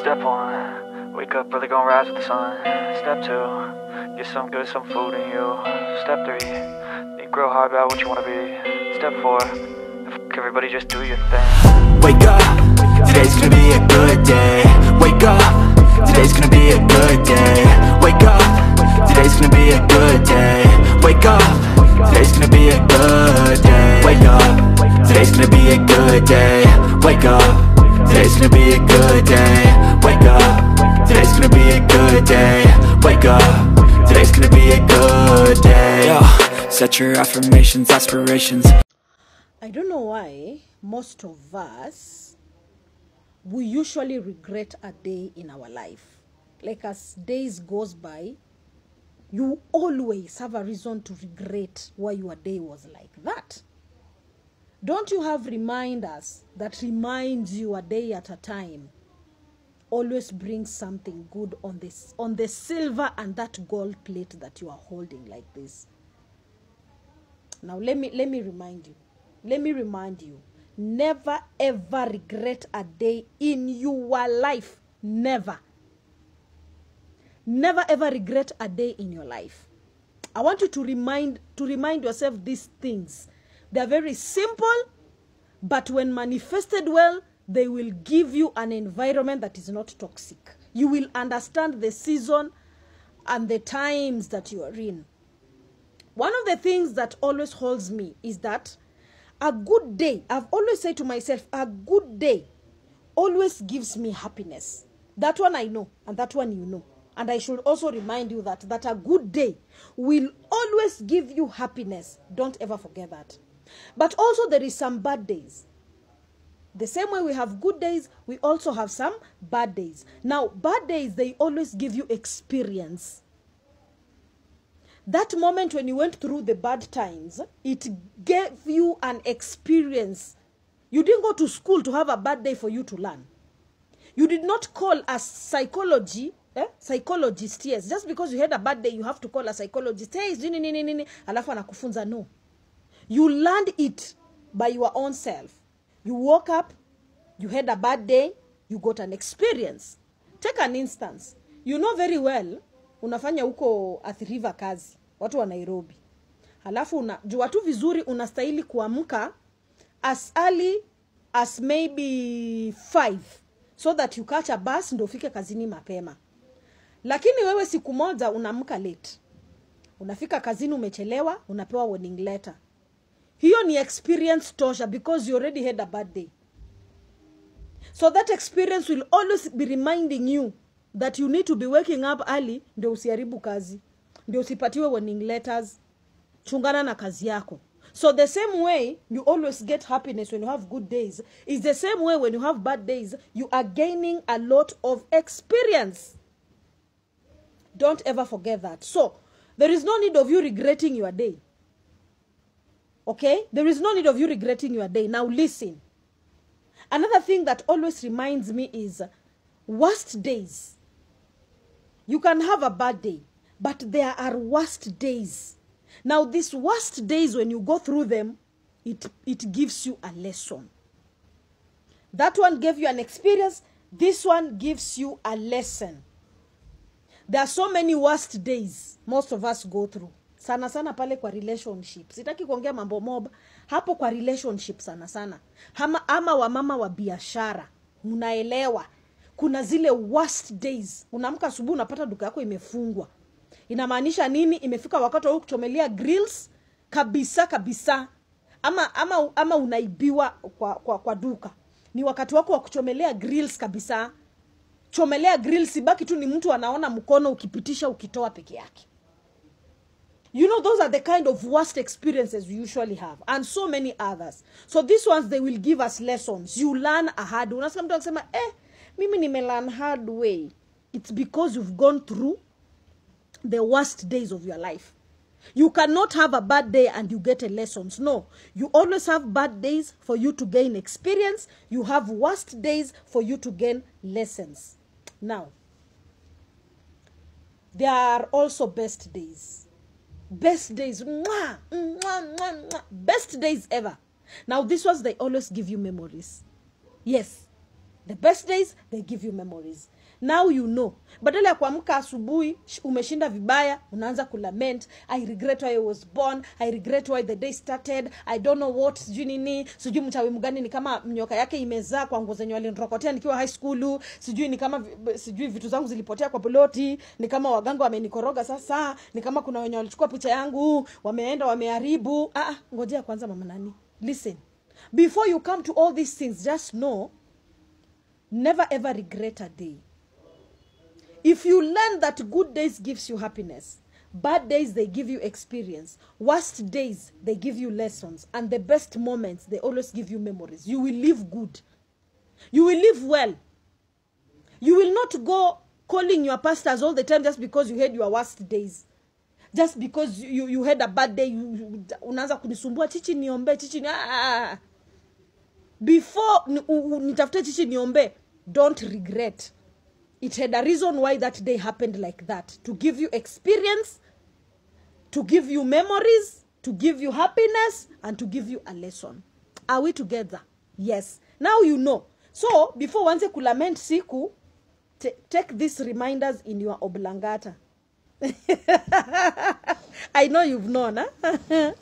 Step 1, wake up early, gonna rise with the sun. Step 2, get some good, some food in you. Step 3, think real hard about what you wanna be. Step 4, everybody just do your thing. Wake up, today's gonna be a good day. Wake up, today's gonna be a good day. Wake up, today's gonna be a good day. Wake up, today's gonna be a good day. Wake up, today's gonna be a good day. Wake up, today's gonna be a good day. Wake up, today's gonna be a good day. Wake up, today's gonna be a good day. Yo, set your affirmations, aspirations. I don't know why most of us, we usually regret a day in our life. Like as days goes by, you always have a reason to regret why your day was like that. Don't you have reminders that reminds you a day at a time? Always bring something good on the silver and that gold plate that you are holding like this. Now let me remind you. Let me remind you, never ever regret a day in your life. Never. Never ever regret a day in your life. I want you to remind yourself these things. They're very simple, but when manifested well, they will give you an environment that is not toxic. You will understand the season and the times that you are in. One of the things that always holds me is that a good day, I've always said to myself, a good day always gives me happiness. That one I know, and that one you know. And I should also remind you that a good day will always give you happiness. Don't ever forget that. But also there is some bad days. The same way we have good days, we also have some bad days. Now, bad days, they always give you experience. That moment when you went through the bad times, it gave you an experience. You didn't go to school to have a bad day for you to learn. You did not call a psychologist, yes. Just because you had a bad day, you have to call a psychologist. Hey, alafu anakufunza. No. You learned it by your own self. You woke up, you had a bad day, you got an experience. Take an instance. You know very well, unafanya huko Athi River kazi, watu wa Nairobi. Halafu unajua tu vizuri unastahili kuamka as early as maybe 5 so that you catch a bus ndo ufike kazini mapema. Lakini wewe siku moja unaamka late. Unafika kazini umechelewa, unapewa warning letter. Hiyo ni experience tosha because you already had a bad day. So that experience will always be reminding you that you need to be waking up early ndio usiharibu kazi. Ndio usipatiwe warning letters. Chungana na kazi yako. So the same way you always get happiness when you have good days is the same way when you have bad days you are gaining a lot of experience. Don't ever forget that. So there is no need of you regretting your day. Okay? There is no need of you regretting your day. Now listen. Another thing that always reminds me is worst days. You can have a bad day, but there are worst days. Now these worst days, when you go through them, it gives you a lesson. That one gave you an experience. This one gives you a lesson. There are so many worst days most of us go through. Sana sana pale kwa relationships. Sitaki kuongea mambo mob. Hapo kwa relationships sana sana. Ama wamama wa biashara. Munaelewa. Kuna zile worst days. Unaamka asubuhi unapata duka yako imefungwa. Inamaanisha nini? Imefika wakati wa kuchomelea grills kabisa. Ama unaibiwa kwa duka. Ni wakati wako wa kuchomelea grills kabisa. Chomelea grills ibaki tu ni mtu anaona mkono ukipitisha ukitoa peke yake. You know, those are the kind of worst experiences we usually have. And so many others. So these ones, they will give us lessons. You learn a hard way. Unasikia mtu akisema, mimi nimelearn hard way. It's because you've gone through the worst days of your life. You cannot have a bad day and you get a lessons. No. You always have bad days for you to gain experience. You have worst days for you to gain lessons. Now, there are also best days. Best days. Mwah, mwah, mwah, mwah. Best days ever. Now, these ones, they always give you memories. Yes. The best days, they give you memories. Now you know. Badala ya kuamka asubuhi umeshinda vibaya, unaanza kulament, I regret why I was born, I regret why the day started, I don't know what, sijui nini, sijui mchawi mgani ni kama mnyoka yake imezaa kwa nguo zenye walinirokotea nikiwa high school, sijui ni kama sijui vitu zangu zilipotea kwa piloti, ni kama waganga wamenikoroga sasa, ni kama kuna wenye walichukua picha yangu, wameenda wameharibu. Ngojea kwanza mama nani. Listen. Before you come to all these things, just know, never ever regret a day. If you learn that good days gives you happiness, bad days, they give you experience, worst days, they give you lessons, and the best moments, they always give you memories. You will live good. You will live well. You will not go calling your pastors all the time just because you had your worst days. Just because you had a bad day, unaanza kunisumbua, chichi niombe, chichi Before nitafute chichi niombe, don't regret. It had a reason why that day happened like that. To give you experience, to give you memories, to give you happiness, and to give you a lesson. Are we together? Yes. Now you know. So, before once kulament siku, take these reminders in your oblongata. I know you've known, huh?